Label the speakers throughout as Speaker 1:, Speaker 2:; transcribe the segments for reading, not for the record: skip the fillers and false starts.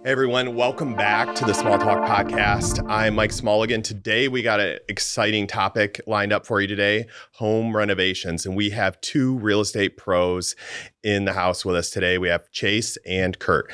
Speaker 1: Hey everyone, welcome back to the Small Talk Podcast. I'm Mike Smallegan. Today we got an exciting topic lined up for you today, home renovations. And we have two real estate pros in the house with us today. We have Chase and Kurt.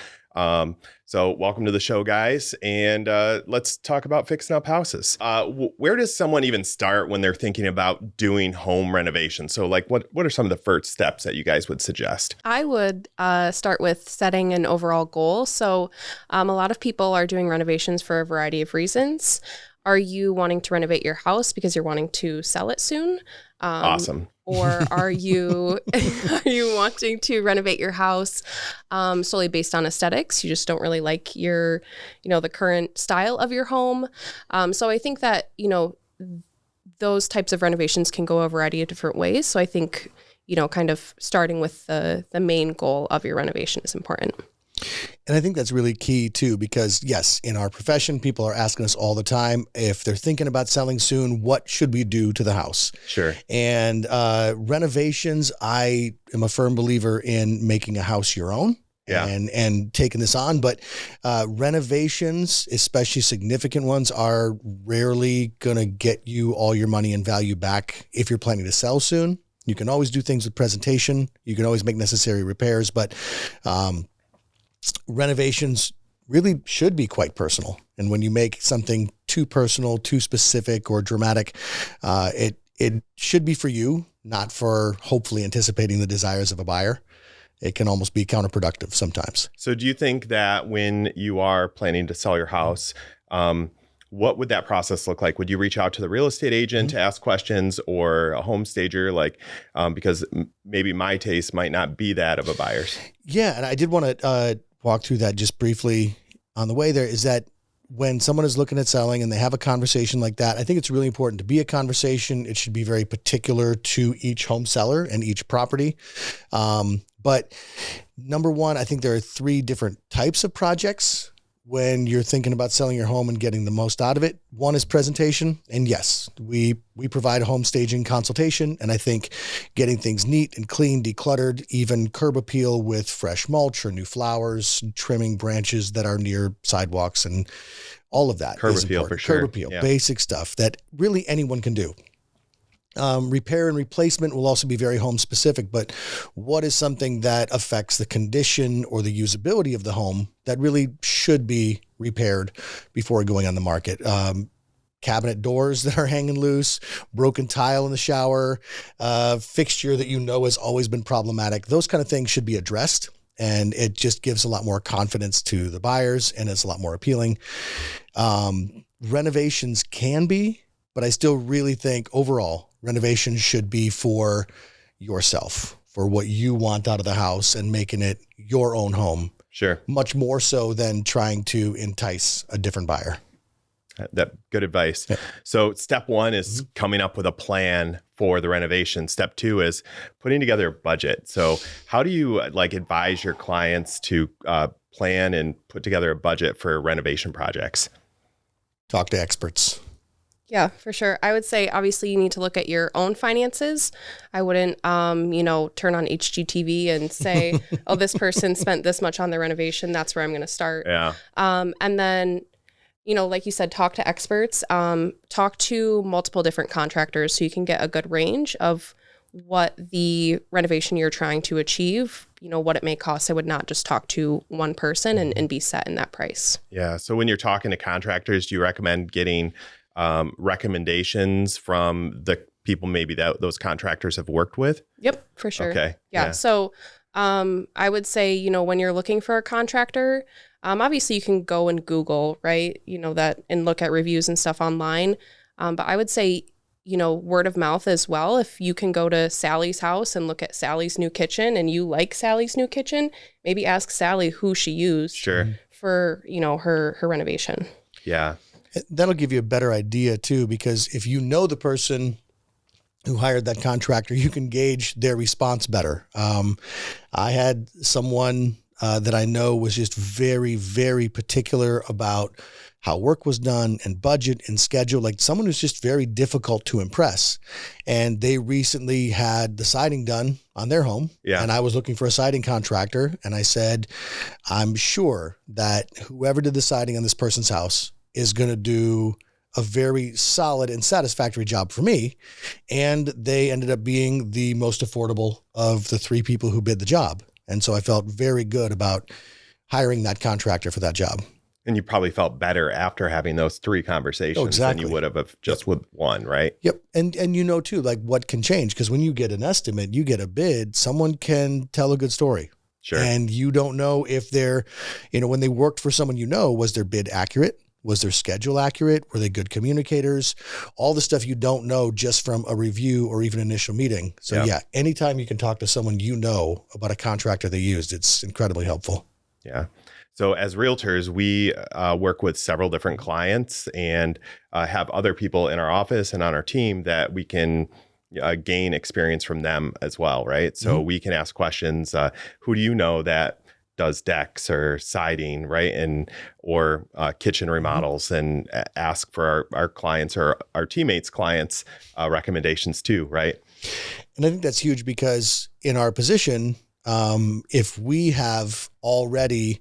Speaker 1: So welcome to the show, guys. And let's talk about fixing up houses. Where does someone even start when they're thinking about doing home renovations? So like, what are some of the first steps that you guys would suggest?
Speaker 2: I would start with setting an overall goal. So a lot of people are doing renovations for a variety of reasons. Are you wanting to renovate your house because you're wanting to sell it soon?
Speaker 1: Awesome.
Speaker 2: Or are you wanting to renovate your house solely based on aesthetics? You just don't really like the current style of your home. So I think that, those types of renovations can go a variety of different ways. So I think, kind of starting with the main goal of your renovation is important.
Speaker 3: And I think that's really key too, because yes, in our profession, people are asking us all the time, if they're thinking about selling soon, what should we do to the house?
Speaker 1: Sure.
Speaker 3: And renovations, I am a firm believer in making a house your own.
Speaker 1: Yeah.
Speaker 3: And taking this on. But renovations, especially significant ones, are rarely going to get you all your money and value back if you're planning to sell soon. You can always do things with presentation. You can always make necessary repairs, but renovations really should be quite personal. And when you make something too personal, too specific or dramatic, it should be for you, not for hopefully anticipating the desires of a buyer. It can almost be counterproductive sometimes.
Speaker 1: So do you think that when you are planning to sell your house, what would that process look like? Would you reach out to the real estate agent to ask questions, or a home stager? Because maybe my taste might not be that of a buyer's.
Speaker 3: Yeah. And I did want to walk through that just briefly on the way there, is that when someone is looking at selling and they have a conversation like that, I think it's really important to be a conversation. It should be very particular to each home seller and each property. But number one, I think there are three different types of projects when you're thinking about selling your home and getting the most out of it. One is presentation. And yes, we provide a home staging consultation. And I think getting things neat and clean, decluttered, even curb appeal with fresh mulch or new flowers, trimming branches that are near sidewalks, and all of that.
Speaker 1: Curb appeal for sure.
Speaker 3: Curb appeal, yeah. Basic stuff that really anyone can do. Repair and replacement will also be very home specific, but what is something that affects the condition or the usability of the home that really should be repaired before going on the market? Cabinet doors that are hanging loose, broken tile in the shower, fixture that has always been problematic. Those kind of things should be addressed, and it just gives a lot more confidence to the buyers, and it's a lot more appealing. Renovations can be, but I still really think overall renovations should be for yourself, for what you want out of the house and making it your own home.
Speaker 1: Sure.
Speaker 3: Much more so than trying to entice a different buyer.
Speaker 1: That good advice. Yeah. So step one is coming up with a plan for the renovation. Step two is putting together a budget. So how do you advise your clients to plan and put together a budget for renovation projects?
Speaker 3: Talk to experts.
Speaker 2: Yeah, for sure. I would say, obviously, you need to look at your own finances. I wouldn't, turn on HGTV and say, oh, this person spent this much on their renovation. That's where I'm going to start.
Speaker 1: Yeah.
Speaker 2: And then, like you said, talk to experts, talk to multiple different contractors so you can get a good range of what the renovation you're trying to achieve, what it may cost. I would not just talk to one person and be set in that price.
Speaker 1: Yeah. So when you're talking to contractors, do you recommend getting recommendations from the people maybe that those contractors have worked with?
Speaker 2: Yep, for sure.
Speaker 1: Okay.
Speaker 2: Yeah. So I would say, when you're looking for a contractor, obviously you can go and Google, right? That, and look at reviews and stuff online. But I would say, word of mouth as well. If you can go to Sally's house and look at Sally's new kitchen and you like Sally's new kitchen, maybe ask Sally who she used for, her renovation.
Speaker 1: Yeah.
Speaker 3: That'll give you a better idea too, because if you know the person who hired that contractor, you can gauge their response better. I had someone that I know was just very, very particular about how work was done and budget and schedule, like someone who's just very difficult to impress. And they recently had the siding done on their home.
Speaker 1: Yeah.
Speaker 3: And I was looking for a siding contractor. And I said, I'm sure that whoever did the siding on this person's house is going to do a very solid and satisfactory job for me. And they ended up being the most affordable of the 3 people who bid the job. And so I felt very good about hiring that contractor for that job.
Speaker 1: And you probably felt better after having those 3 conversations than you would have just with one, right?
Speaker 3: Yep. And too, like what can change? Because when you get an estimate, you get a bid, someone can tell a good story.
Speaker 1: Sure.
Speaker 3: And you don't know if they're, when they worked for someone, was their bid accurate? Was their schedule accurate? Were they good communicators? All the stuff you don't know just from a review or even initial meeting. So anytime you can talk to someone about a contractor they used, it's incredibly helpful.
Speaker 1: Yeah. So as realtors, we work with several different clients and have other people in our office and on our team that we can gain experience from them as well, right? So we can ask questions. Who do you know that does decks or siding, right? Or kitchen remodels, and ask for our clients or our teammates' clients recommendations too, right?
Speaker 3: And I think that's huge because in our position, if we have already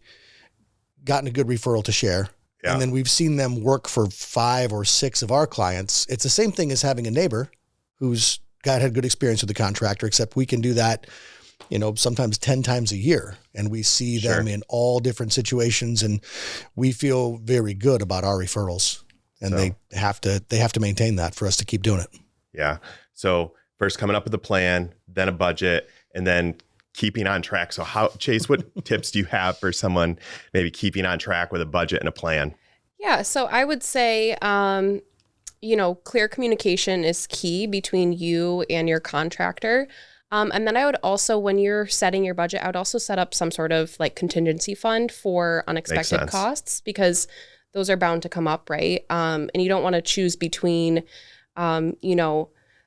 Speaker 3: gotten a good referral to share, and then we've seen them work for 5 or 6 of our clients, it's the same thing as having a neighbor who's had good experience with the contractor, except we can do that, sometimes 10 times a year. And we see them in all different situations, and we feel very good about our referrals. And they have to maintain that for us to keep doing it.
Speaker 1: Yeah. So first coming up with a plan, then a budget, and then keeping on track. So Chase, what tips do you have for someone maybe keeping on track with a budget and a plan?
Speaker 2: Yeah. So I would say, clear communication is key between you and your contractor. And then I would also, when you're setting your budget, I would also set up some sort of like contingency fund for unexpected costs, because those are bound to come up, right? And you don't want to choose between,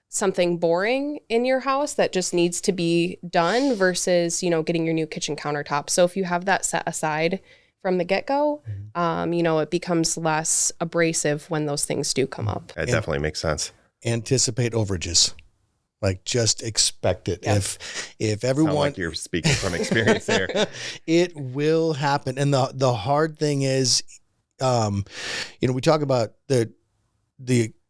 Speaker 2: something boring in your house that just needs to be done versus, getting your new kitchen countertop. So if you have that set aside from the get-go, it becomes less abrasive when those things do come up.
Speaker 1: That definitely makes sense.
Speaker 3: Anticipate overages. Like just expect it.
Speaker 2: Yep.
Speaker 3: If everyone,
Speaker 1: sound like you're speaking from experience there,
Speaker 3: it will happen. And the hard thing is, we talk about the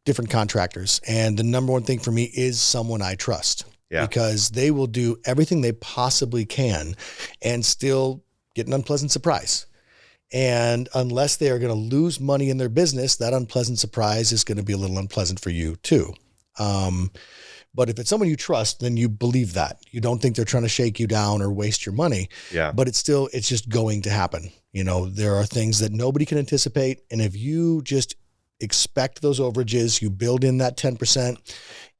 Speaker 3: different contractors, and the number one thing for me is someone I trust, because they will do everything they possibly can and still get an unpleasant surprise. And unless they are going to lose money in their business, that unpleasant surprise is going to be a little unpleasant for you too. But if it's someone you trust, then you believe that. You don't think they're trying to shake you down or waste your money. Yeah. But it's just going to happen. There are things that nobody can anticipate. And if you just expect those overages, you build in that 10%,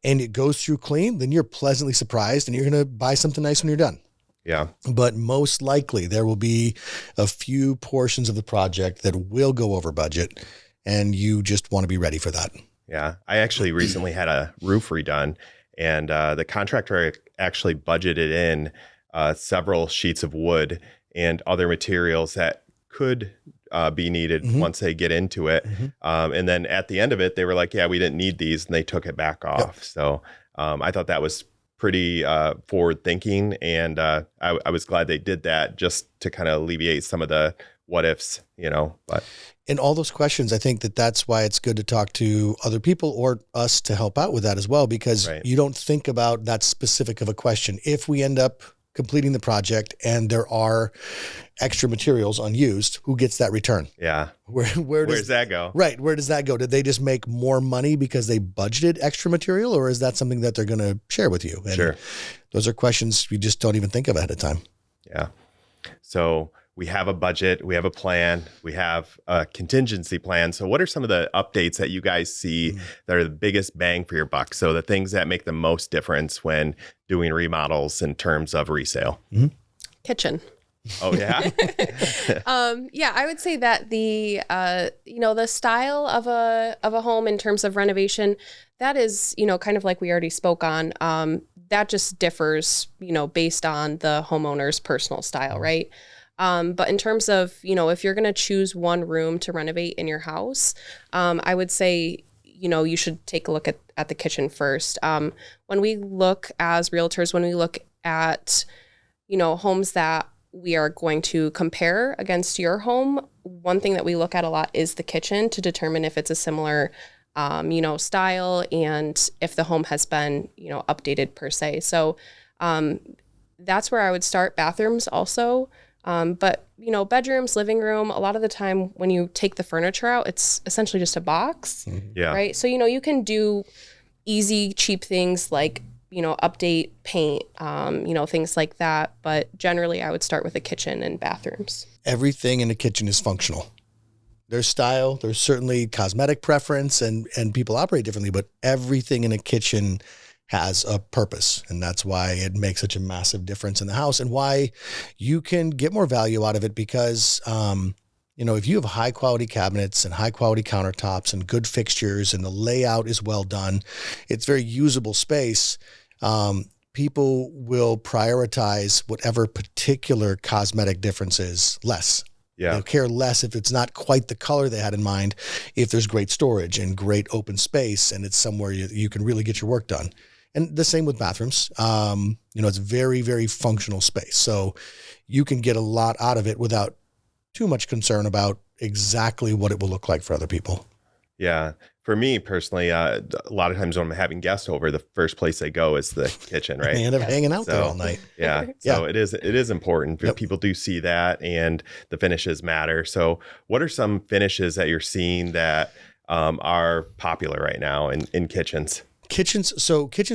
Speaker 3: and it goes through clean, then you're pleasantly surprised and you're going to buy something nice when you're done.
Speaker 1: Yeah.
Speaker 3: But most likely there will be a few portions of the project that will go over budget, and you just want to be ready for that.
Speaker 1: Yeah. I actually recently had a roof redone, and the contractor actually budgeted in several sheets of wood and other materials that could be needed once they get into it. And then at the end of it, they were like, yeah, we didn't need these, and they took it back off. Yep. So I thought that was pretty forward thinking. And I was glad they did that, just to kind of alleviate some of the what ifs, but.
Speaker 3: And all those questions, I think that's why it's good to talk to other people or us to help out with that as well, because you don't think about that specific of a question. If we end up completing the project and there are extra materials unused, who gets that return? Yeah. Where does that go? Right. Where does that go? Did they just make more money because they budgeted extra material, or is that something that they're going to share with you? And those are questions you just don't even think of ahead of time.
Speaker 1: Yeah. So we have a budget, we have a plan, we have a contingency plan. So what are some of the updates that you guys see that are the biggest bang for your buck? So the things that make the most difference when doing remodels in terms of resale?
Speaker 2: Kitchen.
Speaker 1: Oh, yeah?
Speaker 2: I would say that the style of a home in terms of renovation, that is, kind of like we already spoke on, that just differs, based on the homeowner's personal style, right? But in terms of, if you're going to choose one room to renovate in your house, I would say, you should take a look at the kitchen first. When we look as realtors, when we look at, homes that we are going to compare against your home, one thing that we look at a lot is the kitchen to determine if it's a similar style and if the home has been, updated per se. So that's where I would start. Bathrooms also. But, bedrooms, living room, a lot of the time when you take the furniture out, it's essentially just a box.
Speaker 1: Yeah.
Speaker 2: Right. So, you can do easy, cheap things like, update paint, things like that. But generally, I would start with the kitchen and bathrooms.
Speaker 3: Everything in the kitchen is functional. There's style, there's certainly cosmetic preference, and people operate differently, but everything in a kitchen has a purpose. And that's why it makes such a massive difference in the house and why you can get more value out of it because, if you have high quality cabinets and high quality countertops and good fixtures and the layout is well done, it's very usable space. People will prioritize whatever particular cosmetic difference is less.
Speaker 1: Yeah.
Speaker 3: They'll care less if it's not quite the color they had in mind, if there's great storage and great open space and it's somewhere you can really get your work done. And the same with bathrooms. It's very, very functional space. So you can get a lot out of it without too much concern about exactly what it will look like for other people.
Speaker 1: Yeah. For me personally, a lot of times when I'm having guests over, the first place they go is the kitchen, right?
Speaker 3: They end up hanging out there all night.
Speaker 1: Yeah. So it is important.
Speaker 3: Yep.
Speaker 1: People do see that and the finishes matter. So what are some finishes that you're seeing that are popular right now in kitchens? Kitchens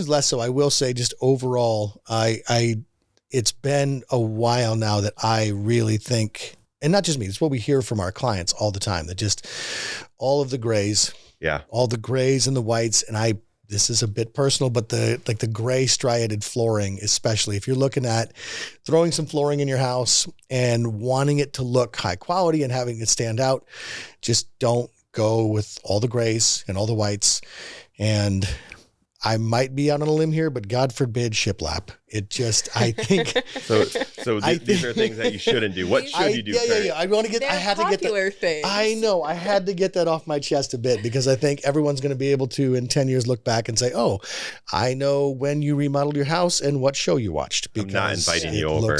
Speaker 3: less so. I will say just overall, it's been a while now that I really think, and not just me, it's what we hear from our clients all the time, that just all of the grays, all the grays and the whites. And this is a bit personal, but the gray striated flooring, especially if you're looking at throwing some flooring in your house and wanting it to look high quality and having it stand out, just don't go with all the grays and all the whites. And I might be out on a limb here, but God forbid shiplap. I think.
Speaker 1: These are things that you shouldn't do. What should you do?
Speaker 3: Yeah. I want to get.
Speaker 2: They're
Speaker 3: I had to get that.
Speaker 2: things.
Speaker 3: I know. I had to get that off my chest a bit because I think everyone's going to be able to, in 10 years, look back and say, "Oh, I know when you remodeled your house and what show you watched."
Speaker 1: Because I'm not inviting you over.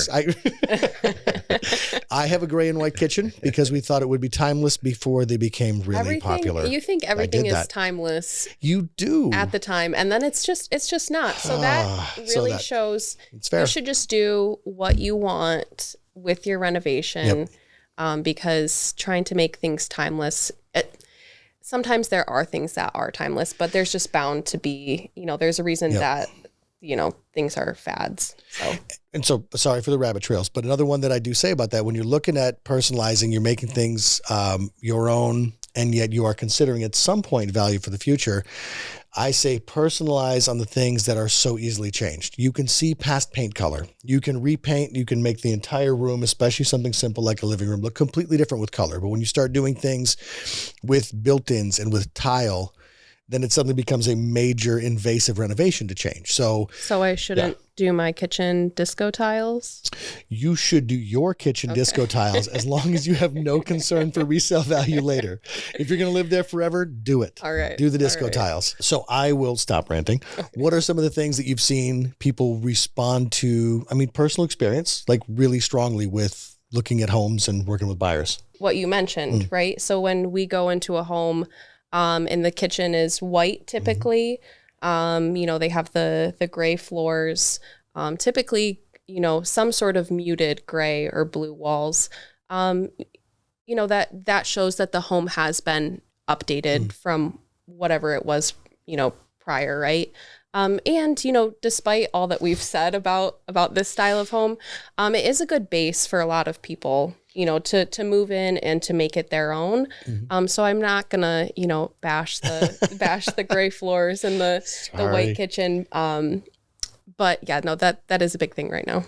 Speaker 3: I have a gray and white kitchen because we thought it would be timeless before they became really popular.
Speaker 2: You think everything is timeless.
Speaker 3: You do
Speaker 2: at the time, and then it's just not. So that really shows
Speaker 3: it's fair.
Speaker 2: You should just do what you want with your renovation, because trying to make things timeless. Sometimes there are things that are timeless, but there's just bound to be. There's a reason that things are fads.
Speaker 3: So sorry for the rabbit trails, but another one that I do say about that, when you're looking at personalizing, you're making things your own, and yet you are considering at some point value for the future. I say personalize on the things that are so easily changed. You can see past paint color. You can repaint. You can make the entire room, especially something simple like a living room, look completely different with color. But when you start doing things with built-ins and with tile, then it suddenly becomes a major invasive renovation to change. So
Speaker 2: I shouldn't do my kitchen disco tiles?
Speaker 3: You should do your kitchen disco tiles as long as you have no concern for resale value later. If you're going to live there forever, do it.
Speaker 2: All right.
Speaker 3: Do the disco tiles. So I will stop ranting. What are some of the things that you've seen people respond to, personal experience, like really strongly with looking at homes and working with buyers?
Speaker 2: What you mentioned, right? So when we go into a home, and the kitchen is white typically. They have the gray floors, typically, some sort of muted gray or blue walls. That shows that the home has been updated from whatever it was, prior, right? And despite all that we've said about this style of home, it is a good base for a lot of people, to move in and to make it their own. So I'm not gonna, bash the gray floors and the white kitchen. But yeah, no, that is a big thing right now.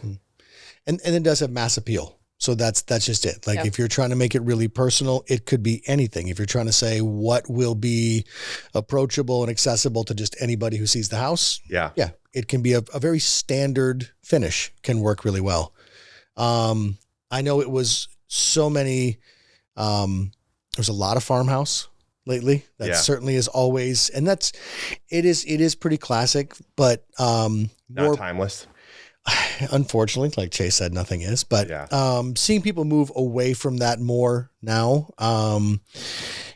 Speaker 3: And it does have mass appeal. So that's just it. Like if you're trying to make it really personal, it could be anything. If you're trying to say what will be approachable and accessible to just anybody who sees the house. Yeah. It can be a very standard finish can work really well. I know it was so many, there's a lot of farmhouse lately. That certainly is always, and it is pretty classic, but more
Speaker 1: Not timeless.
Speaker 3: Unfortunately, like Chase said, nothing is, but seeing people move away from that more now,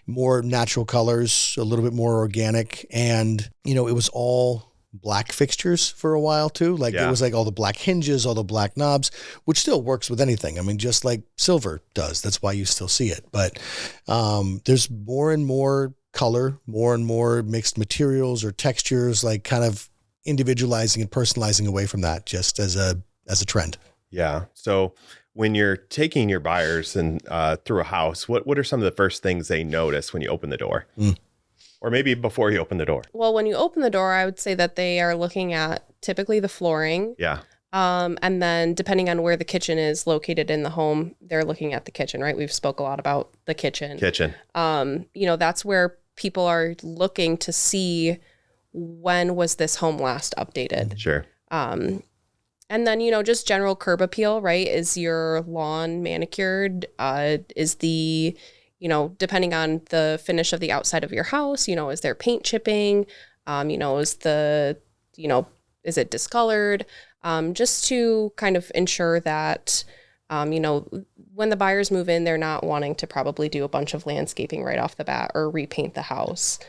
Speaker 3: more natural colors, a little bit more organic. And, it was all black fixtures for a while too. Like it was like all the black hinges, all the black knobs, which still works with anything. I mean, just like silver does. That's why you still see it. But there's more and more color, more and more mixed materials or textures, like kind of individualizing and personalizing away from that, just as a trend.
Speaker 1: Yeah. So when you're taking your buyers and through a house, what are some of the first things they notice when you open the door? Or maybe before you open the door?
Speaker 2: Well, when you open the door, I would say that they are looking at typically the flooring.
Speaker 1: Yeah.
Speaker 2: And then depending on where the kitchen is located in the home, they're looking at the kitchen, right? We've spoke a lot about the kitchen. That's where people are looking to see when was this home last updated.
Speaker 1: Sure.
Speaker 2: And then, just general curb appeal, right? Is your lawn manicured? Is the, depending on the finish of the outside of your house, is there paint chipping? Is it discolored? Just to kind of ensure that, when the buyers move in, they're not wanting to probably do a bunch of landscaping right off the bat or repaint the house.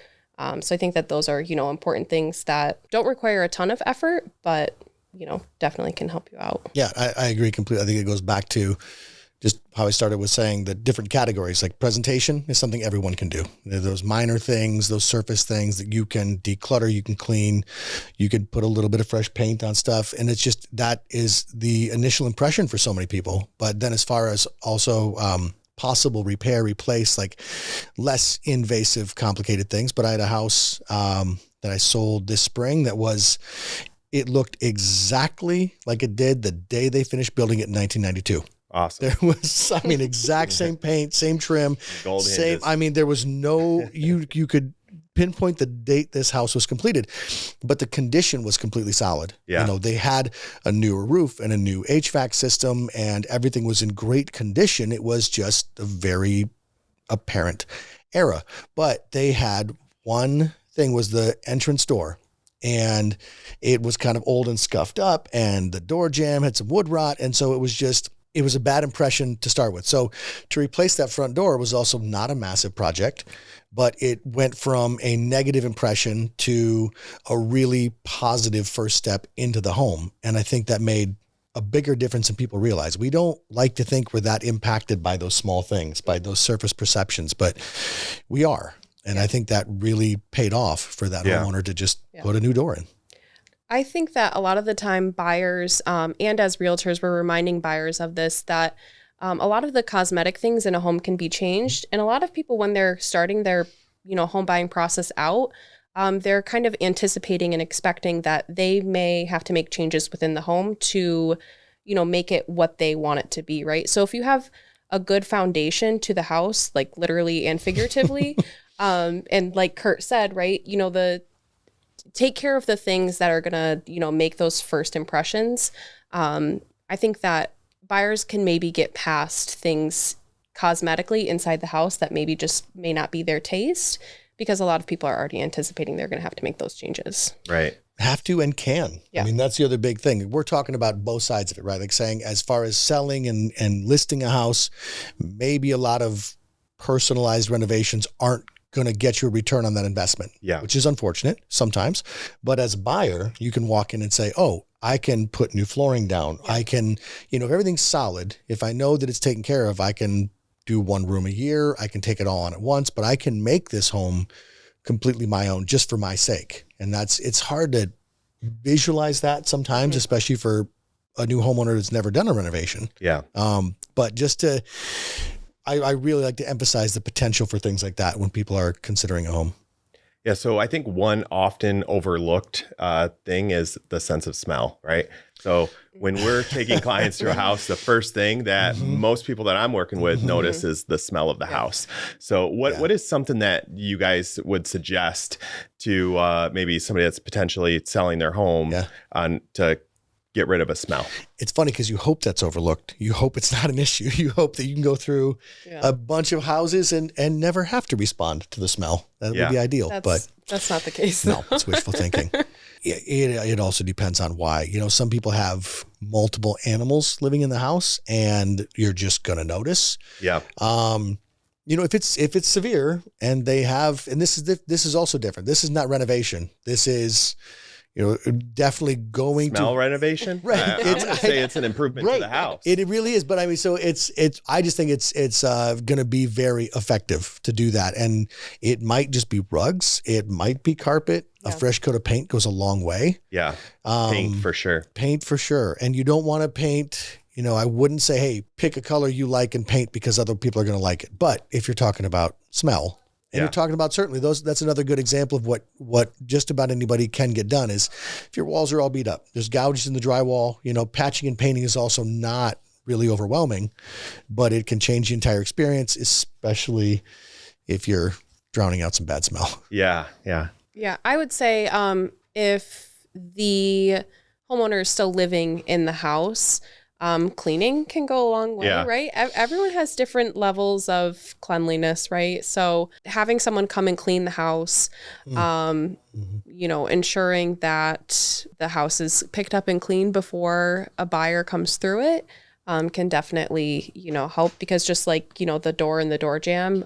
Speaker 2: So I think that those are, important things that don't require a ton of effort, but, definitely can help you out.
Speaker 3: Yeah, I agree completely. I think it goes back to just how I started with saying the different categories. Like presentation is something everyone can do. There are those minor things, those surface things that you can declutter, you can clean, you can put a little bit of fresh paint on stuff. And it's just, that is the initial impression for so many people. But then as far as also, possible repair, replace, like less invasive, complicated things. But I had a house that I sold this spring it looked exactly like it did the day they finished building it in 1992.
Speaker 1: Awesome.
Speaker 3: There was, exact same paint, same trim,
Speaker 1: gold
Speaker 3: same.
Speaker 1: hinges.
Speaker 3: There was no, you could pinpoint the date this house was completed, but the condition was completely solid.
Speaker 1: Yeah.
Speaker 3: They had a newer roof and a new HVAC system and everything was in great condition. It was just a very apparent era, but they had one thing was the entrance door. And it was kind of old and scuffed up and the door jamb had some wood rot. And so it was a bad impression to start with. So to replace that front door was also not a massive project, but it went from a negative impression to a really positive first step into the home. And I think that made a bigger difference than people realize. We don't like to think we're that impacted by those small things, by those surface perceptions, but we are. And I think that really paid off for that homeowner to just put a new door in.
Speaker 2: I think that a lot of the time buyers, and as realtors, we're reminding buyers of this, that a lot of the cosmetic things in a home can be changed. And a lot of people, when they're starting their, home buying process out, they're kind of anticipating and expecting that they may have to make changes within the home to, make it what they want it to be, right? So if you have a good foundation to the house, like literally and figuratively, and like Kurt said, right, take care of the things that are going to, make those first impressions. I think that buyers can maybe get past things cosmetically inside the house that maybe just may not be their taste, because a lot of people are already anticipating they're going to have to make those changes.
Speaker 1: Right.
Speaker 3: Have to and can.
Speaker 2: Yeah.
Speaker 3: That's the other big thing. We're talking about both sides of it, right? Like saying, as far as selling and listing a house, maybe a lot of personalized renovations aren't going to get you a return on that investment, which is unfortunate sometimes. But as a buyer, you can walk in and say, oh, I can put new flooring down. I can, if everything's solid, if I know that it's taken care of, I can do one room a year. I can take it all on at once, but I can make this home completely my own just for my sake. And it's hard to visualize that sometimes, especially for a new homeowner that's never done a renovation.
Speaker 1: Yeah.
Speaker 3: But just I really like to emphasize the potential for things like that when people are considering a home.
Speaker 1: Yeah. So I think one often overlooked thing is the sense of smell, right? So when we're taking clients through a house, the first thing that most people that I'm working with notice is the smell of the house. So what is something that you guys would suggest to maybe somebody that's potentially selling their home on to get rid of a smell.
Speaker 3: It's funny because you hope that's overlooked. You hope it's not an issue. You hope that you can go through a bunch of houses and never have to respond to the smell. That would be ideal, but
Speaker 2: that's not the case.
Speaker 3: No, it's wishful thinking. It also depends on why. You know, some people have multiple animals living in the house and you're just going to notice.
Speaker 1: Yeah.
Speaker 3: You know, if it's severe and they have, and this is also different. This is not renovation. This is, you know, definitely going
Speaker 1: Smell
Speaker 3: to
Speaker 1: renovation.
Speaker 3: Right.
Speaker 1: I would say it's an improvement to the house.
Speaker 3: It really is. But I mean, so it's, I just think it's going to be very effective to do that. And it might just be rugs. It might be carpet. A fresh coat of paint goes a long way.
Speaker 1: Yeah. Paint for sure.
Speaker 3: Paint for sure. And you don't want to paint, you know, I wouldn't say, hey, pick a color you like and paint because other people are going to like it. But if you're talking about smell, and you're talking about certainly that's another good example of what just about anybody can get done is if your walls are all beat up, there's gouges in the drywall, you know, patching and painting is also not really overwhelming, but it can change the entire experience, especially if you're drowning out some bad smell.
Speaker 2: Yeah, I would say if the homeowner is still living in the house, cleaning can go a long way, right? Everyone has different levels of cleanliness, right? So having someone come and clean the house, you know, ensuring that the house is picked up and cleaned before a buyer comes through it, can definitely, you know, help because just like, you know, the door and the door jamb,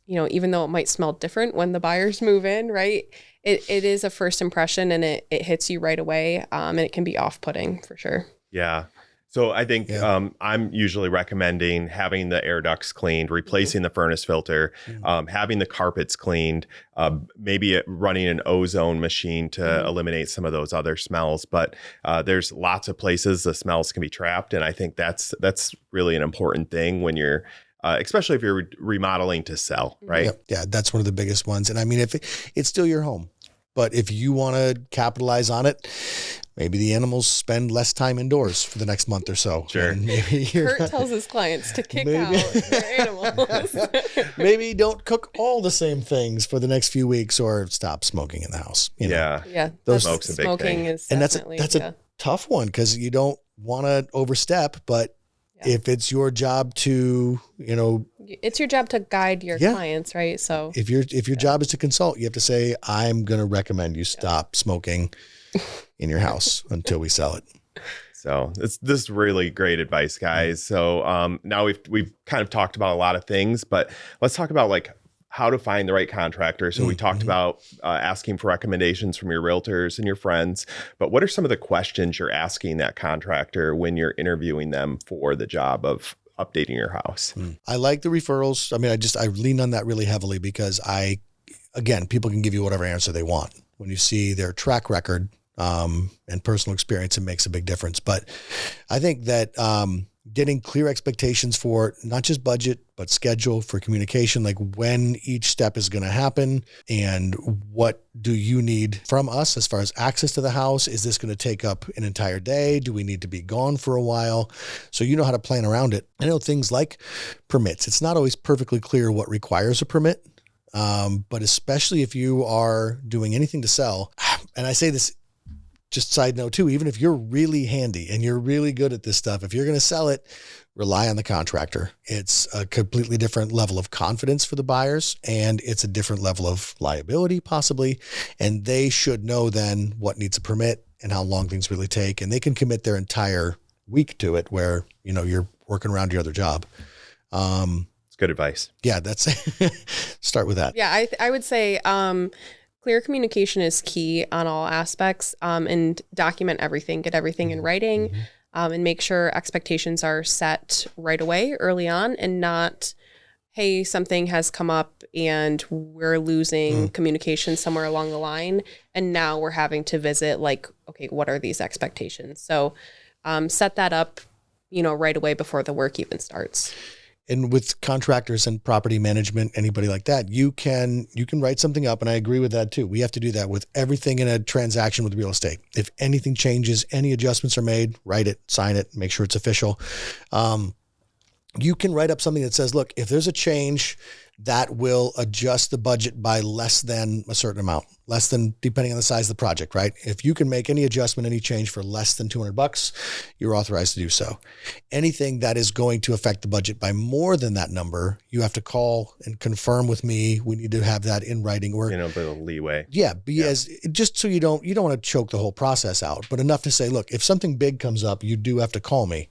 Speaker 2: you know, even though it might smell different when the buyers move in, right? It is a first impression and it hits you right away. And it can be off-putting for sure.
Speaker 1: Yeah. So I think I'm usually recommending having the air ducts cleaned, replacing the furnace filter, having the carpets cleaned, maybe running an ozone machine to eliminate some of those other smells. But there's lots of places the smells can be trapped. And I think that's really an important thing when you're especially if you're remodeling to sell, right?
Speaker 3: Yep. Yeah, that's one of the biggest ones. And I mean, if it's still your home, but if you want to capitalize on it, maybe the animals spend less time indoors for the next month or so.
Speaker 1: Sure.
Speaker 3: And maybe
Speaker 2: Kurt tells his clients to kick out their animals.
Speaker 3: Maybe don't cook all the same things for the next few weeks or stop smoking in the house. You know?
Speaker 2: Yeah.
Speaker 1: Smoke's a big
Speaker 2: smoking
Speaker 1: thing.
Speaker 2: is
Speaker 3: And that's
Speaker 2: definitely,
Speaker 3: a tough one because you don't want to overstep, but if it's your job to, you know,
Speaker 2: it's your job to guide your clients, right? So
Speaker 3: if your job is to consult, you have to say, I'm going to recommend you stop smoking in your house until we sell it.
Speaker 1: So this is really great advice, guys. So now we've kind of talked about a lot of things, but let's talk about like how to find the right contractor. So we talked about asking for recommendations from your realtors and your friends, but what are some of the questions you're asking that contractor when you're interviewing them for the job of updating your house?
Speaker 3: I like the referrals. I mean, I lean on that really heavily because again, people can give you whatever answer they want. When you see their track record and personal experience, it makes a big difference. But I think that getting clear expectations for not just budget, but schedule for communication, like when each step is going to happen and what do you need from us as far as access to the house? Is this going to take up an entire day? Do we need to be gone for a while? So you know how to plan around it. I know things like permits. It's not always perfectly clear what requires a permit, but especially if you are doing anything to sell, and I say this just side note too, even if you're really handy and you're really good at this stuff, if you're going to sell it, rely on the contractor. It's a completely different level of confidence for the buyers and it's a different level of liability possibly. And they should know then what needs a permit and how long things really take. And they can commit their entire week to it where, you know, you're working around your other job.
Speaker 1: It's good advice.
Speaker 3: Yeah, that's start with that.
Speaker 2: Yeah, I would say clear communication is key on all aspects, and document everything, get everything in writing, and make sure expectations are set right away early on and not, hey, something has come up and we're losing communication somewhere along the line. And now we're having to visit like, okay, what are these expectations? So set that up, you know, right away before the work even starts.
Speaker 3: And with contractors and property management, anybody like that, you can write something up. And I agree with that too. We have to do that with everything in a transaction with real estate. If anything changes, any adjustments are made, write it, sign it, make sure it's official. You can write up something that says, look, if there's a change, that will adjust the budget by less than a certain amount, less than, depending on the size of the project, right? If you can make any adjustment, any change for less than $200, you're authorized to do so. Anything that is going to affect the budget by more than that number, you have to call and confirm with me. We need to have that in writing, or,
Speaker 1: A bit of leeway.
Speaker 3: yeah, as just so you don't want to choke the whole process out, but enough to say, look, if something big comes up, you do have to call me.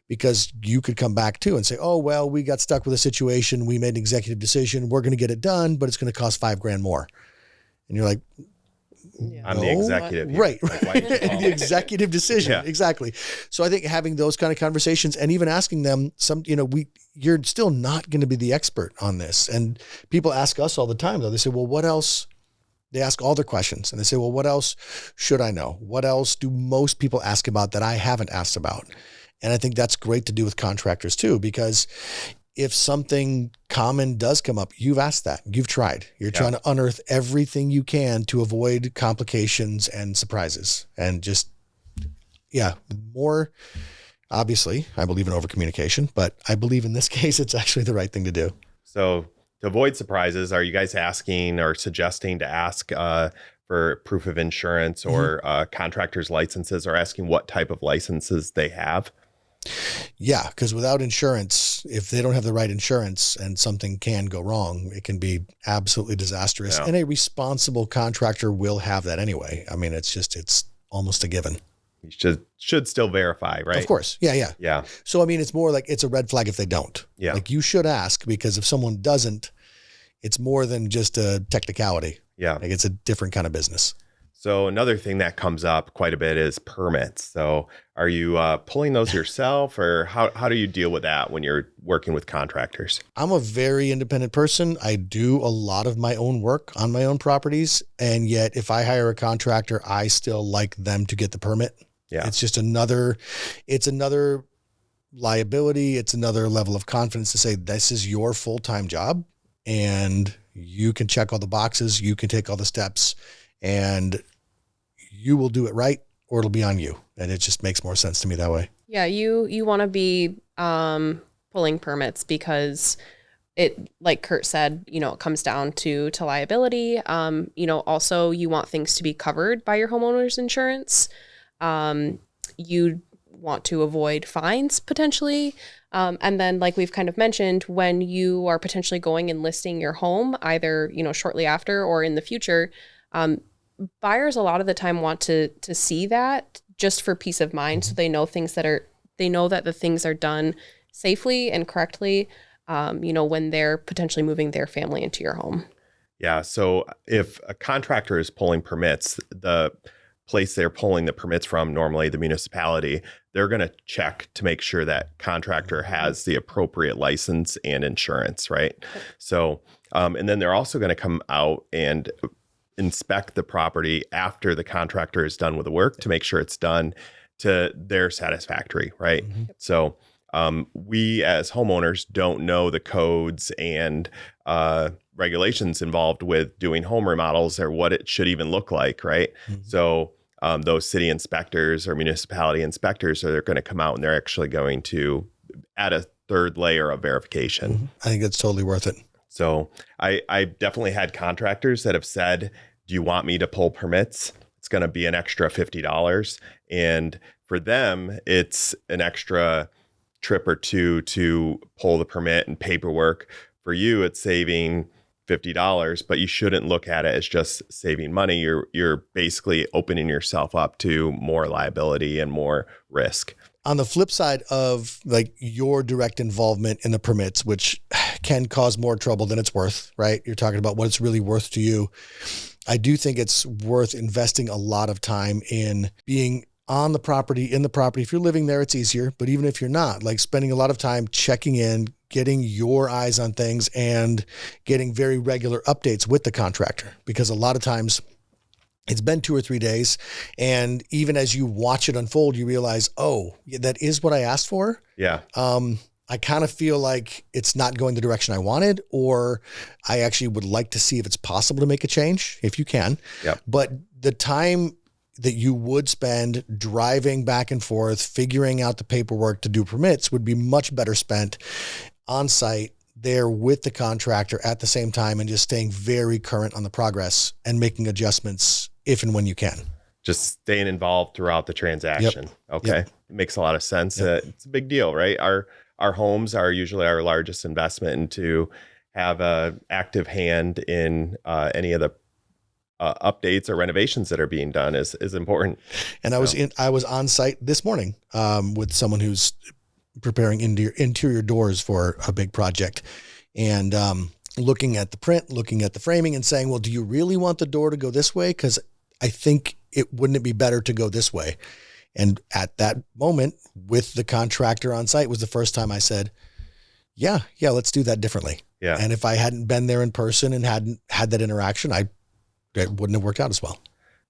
Speaker 3: Because you could come back too and say, oh, well, we got stuck with a situation. We made an executive decision. We're going to get it done, but it's going to cost $5,000 more. And you're like,
Speaker 1: I'm the executive here.
Speaker 3: Right.
Speaker 1: Like, why didn't you call
Speaker 3: The
Speaker 1: me?
Speaker 3: executive decision.
Speaker 1: Yeah.
Speaker 3: Exactly. So I think having those kind of conversations and even asking them you're still not going to be the expert on this. And people ask us all the time though. They say, well, what else? They ask all their questions and they say, well, what else should I know? What else do most people ask about that I haven't asked about? And I think that's great to do with contractors too, because if something common does come up, you've asked that, you've tried, you're trying to unearth everything you can to avoid complications and surprises. And just, more, obviously, I believe in over communication, but I believe in this case, it's actually the right thing to do.
Speaker 1: So to avoid surprises, are you guys asking or suggesting to ask for proof of insurance or contractors' licenses, or asking what type of licenses they have?
Speaker 3: Yeah, because without insurance, if they don't have the right insurance and something can go wrong, it can be absolutely disastrous.
Speaker 1: Yeah.
Speaker 3: And a responsible contractor will have that anyway. I mean, it's almost a given.
Speaker 1: You should still verify, right?
Speaker 3: Of course. Yeah.
Speaker 1: Yeah.
Speaker 3: So, I mean, it's more like it's a red flag if they don't.
Speaker 1: Yeah.
Speaker 3: Like you should ask, because if someone doesn't, it's more than just a technicality.
Speaker 1: Yeah.
Speaker 3: Like it's a different kind of business.
Speaker 1: So another thing that comes up quite a bit is permits. So are you pulling those yourself, or how do you deal with that when you're working with contractors?
Speaker 3: I'm a very independent person. I do a lot of my own work on my own properties. And yet if I hire a contractor, I still like them to get the permit.
Speaker 1: Yeah.
Speaker 3: It's just another liability. It's another level of confidence to say, this is your full-time job and you can check all the boxes. You can take all the steps and you will do it right, or it'll be on you. And it just makes more sense to me that way.
Speaker 2: Yeah, you want to be pulling permits because it, like Kurt said, it comes down to liability. Also you want things to be covered by your homeowner's insurance. You want to avoid fines potentially. And then, like we've kind of mentioned, when you are potentially going and listing your home, either, shortly after or in the future, buyers a lot of the time want to see that just for peace of mind. So they know that the things are done safely and correctly, when they're potentially moving their family into your home.
Speaker 1: Yeah. So if a contractor is pulling permits, the place they're pulling the permits from, normally the municipality, they're going to check to make sure that contractor has the appropriate license and insurance, right? So, and then they're also going to come out and inspect the property after the contractor is done with the work to make sure it's done to their satisfactory, right?
Speaker 3: Mm-hmm.
Speaker 1: So we as homeowners don't know the codes and regulations involved with doing home remodels or what it should even look like, right?
Speaker 3: Mm-hmm.
Speaker 1: So those city inspectors or municipality inspectors, they're going to come out and they're actually going to add a third layer of verification.
Speaker 3: Mm-hmm. I think it's totally worth it.
Speaker 1: So I definitely had contractors that have said, do you want me to pull permits? It's going to be an extra $50. And for them, it's an extra trip or two to pull the permit and paperwork. For you, it's saving $50, but you shouldn't look at it as just saving money. You're basically opening yourself up to more liability and more risk.
Speaker 3: On the flip side of like your direct involvement in the permits, which can cause more trouble than it's worth, right? You're talking about what it's really worth to you. I do think it's worth investing a lot of time in being on the property, in the property. If you're living there, it's easier. But even if you're not, like spending a lot of time checking in, getting your eyes on things and getting very regular updates with the contractor. Because a lot of times it's been 2 or 3 days. And even as you watch it unfold, you realize, oh, that is what I asked for.
Speaker 1: Yeah.
Speaker 3: I kind of feel like it's not going the direction I wanted, or I actually would like to see if it's possible to make a change, if you can.
Speaker 1: Yep.
Speaker 3: But the time that you would spend driving back and forth, figuring out the paperwork to do permits would be much better spent on site, there with the contractor at the same time and just staying very current on the progress and making adjustments if and when you can.
Speaker 1: Just staying involved throughout the transaction.
Speaker 3: Yep.
Speaker 1: Okay.
Speaker 3: Yep.
Speaker 1: It makes a lot of sense.
Speaker 3: Yep.
Speaker 1: It's a big deal, right? Our homes are usually our largest investment, and to have a active hand in any of the updates or renovations that are being done is important.
Speaker 3: And I was on site this morning with someone who's preparing interior doors for a big project, and looking at the print, looking at the framing, and saying, well, do you really want the door to go this way? Because I think wouldn't it be better to go this way? And at that moment with the contractor on site was the first time I said, yeah, let's do that differently.
Speaker 1: Yeah.
Speaker 3: And if I hadn't been there in person and hadn't had that interaction, it wouldn't have worked out as well.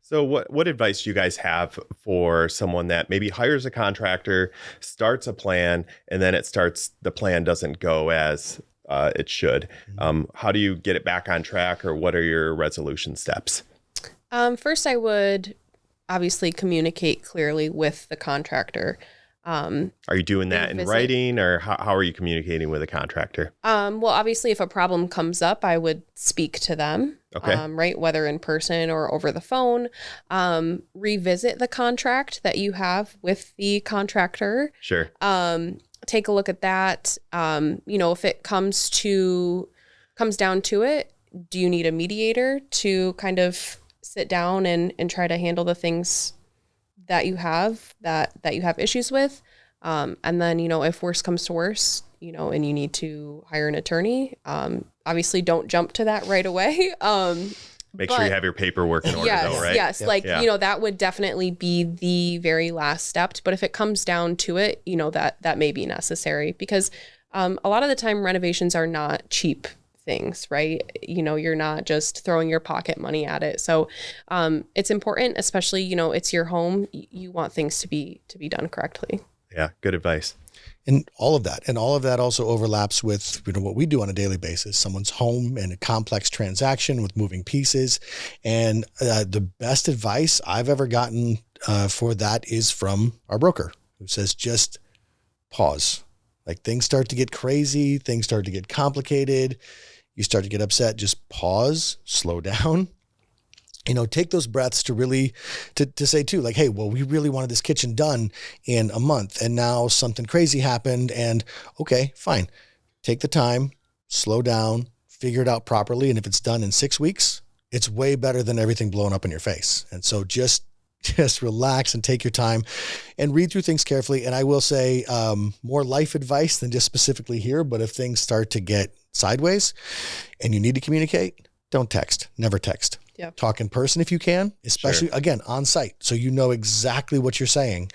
Speaker 1: So what advice do you guys have for someone that maybe hires a contractor, starts a plan, and then the plan doesn't go as it should? How do you get it back on track, or what are your resolution steps?
Speaker 2: First, I would obviously communicate clearly with the contractor.
Speaker 1: Are you doing that in writing, or how are you communicating with a contractor?
Speaker 2: Well, obviously, if a problem comes up, I would speak to them,
Speaker 1: Okay.
Speaker 2: Right? Whether in person or over the phone. Revisit the contract that you have with the contractor.
Speaker 1: Sure.
Speaker 2: Take a look at that. If it comes down to it, do you need a mediator to kind of sit down and try to handle the things that you have issues with? And then, if worse comes to worse, and you need to hire an attorney, obviously don't jump to that right away.
Speaker 1: Make sure you have your paperwork in order, though, right?
Speaker 2: Yes.
Speaker 1: Yeah.
Speaker 2: That would definitely be the very last step. But if it comes down to it, that may be necessary, because a lot of the time renovations are not cheap things, right? You're not just throwing your pocket money at it. So it's important, especially, it's your home. You want things to be done correctly.
Speaker 1: Yeah. Good advice.
Speaker 3: And all of that also overlaps with, what we do on a daily basis, someone's home and a complex transaction with moving pieces. And the best advice I've ever gotten for that is from our broker, who says, just pause. Like, things start to get crazy, things start to get complicated, you start to get upset, just pause, slow down. Take those breaths to really, to say too, like, hey, well, we really wanted this kitchen done in a month, and now something crazy happened, and okay, fine. Take the time, slow down, figure it out properly. And if it's done in 6 weeks, it's way better than everything blowing up in your face. And so just relax and take your time and read through things carefully. And I will say more life advice than just specifically here, but if things start to get sideways and you need to communicate, don't text, never text.
Speaker 2: Yep.
Speaker 3: Talk in person if you can, especially,
Speaker 1: Sure.
Speaker 3: Again, on site. So you know exactly what you're saying.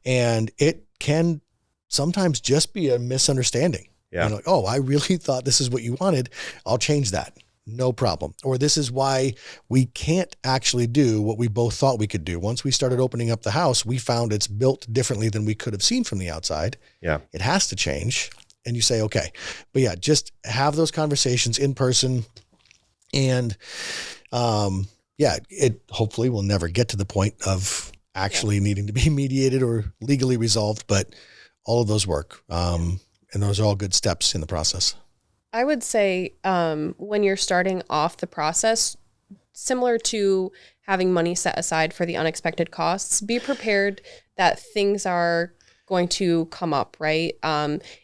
Speaker 3: And it can sometimes just be a misunderstanding.
Speaker 1: Yeah.
Speaker 3: Like, oh, I really thought this is what you wanted. I'll change that. No problem. Or this is why we can't actually do what we both thought we could do. Once we started opening up the house, we found it's built differently than we could have seen from the outside.
Speaker 1: Yeah.
Speaker 3: It has to change. And you say, okay. But yeah, just have those conversations in person. And it hopefully will never get to the point of actually needing to be mediated or legally resolved, but all of those work. And those are all good steps in the process.
Speaker 2: I would say when you're starting off the process, similar to having money set aside for the unexpected costs, be prepared that things are going to come up, right?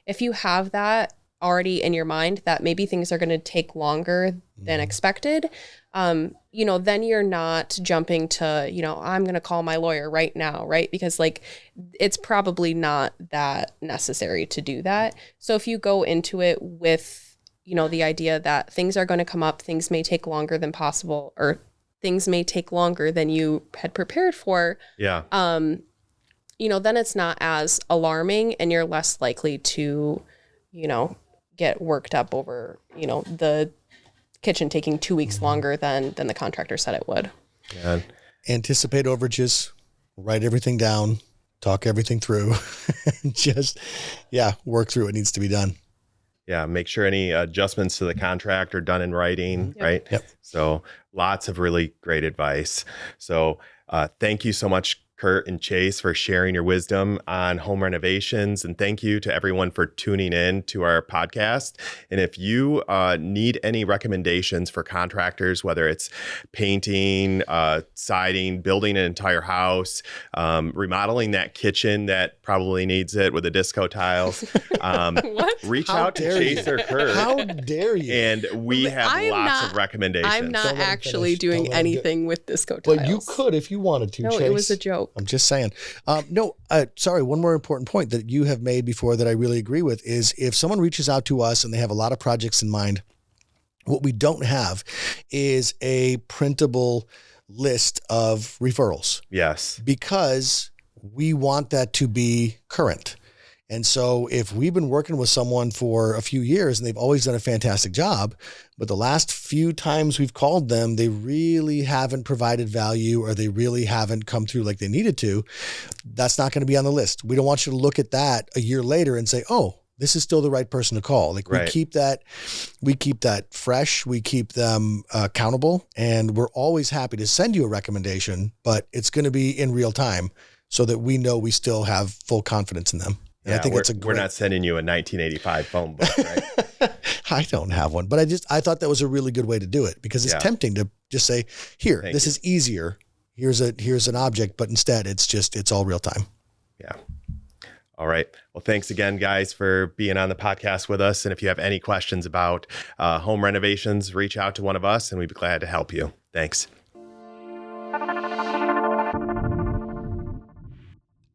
Speaker 2: If you have that already in your mind that maybe things are going to take longer than expected, then you're not jumping to, I'm going to call my lawyer right now, right? Because it's probably not that necessary to do that. So if you go into it with, the idea that things are going to come up, things may take longer than possible, or things may take longer than you had prepared for.
Speaker 1: Yeah.
Speaker 2: Then it's not as alarming, and you're less likely to, get worked up over, the kitchen taking 2 weeks longer than the contractor said it would.
Speaker 1: Yeah.
Speaker 3: Anticipate overages, write everything down, talk everything through, and just, work through what needs to be done.
Speaker 1: Yeah. Make sure any adjustments to the contract are done in writing,
Speaker 2: Yep.
Speaker 1: right?
Speaker 3: Yep.
Speaker 1: So lots of really great advice. So thank you so much, Kurt and Chase, for sharing your wisdom on home renovations. And thank you to everyone for tuning in to our podcast. And if you need any recommendations for contractors, whether it's painting, siding, building an entire house, remodeling that kitchen that probably needs it with the disco tiles, reach out to Chase or Kurt.
Speaker 3: How dare you?
Speaker 1: And we have lots of recommendations.
Speaker 2: I'm not actually doing anything with disco tiles.
Speaker 3: Well, you could if you wanted to,
Speaker 2: No,
Speaker 3: Chase.
Speaker 2: it was a joke.
Speaker 3: I'm just saying. Sorry, one more important point that you have made before that I really agree with is if someone reaches out to us and they have a lot of projects in mind, what we don't have is a printable list of referrals.
Speaker 1: Yes.
Speaker 3: Because we want that to be current. And so if we've been working with someone for a few years and they've always done a fantastic job, but the last few times we've called them, they really haven't provided value or they really haven't come through like they needed to, that's not going to be on the list. We don't want you to look at that a year later and say, oh, this is still the right person to call. Like we keep that fresh, we keep them accountable, and we're always happy to send you a recommendation, but it's going to be in real time so that we know we still have full confidence in them. And
Speaker 1: Yeah,
Speaker 3: I think
Speaker 1: we're not sending you a 1985 phone book, right?
Speaker 3: I don't have one, but I thought that was a really good way to do it because it's tempting to just say, here, this is easier. Here's an object, but instead it's all real time.
Speaker 1: Yeah. All right. Well, thanks again, guys, for being on the podcast with us. And if you have any questions about home renovations, reach out to one of us and we'd be glad to help you. Thanks.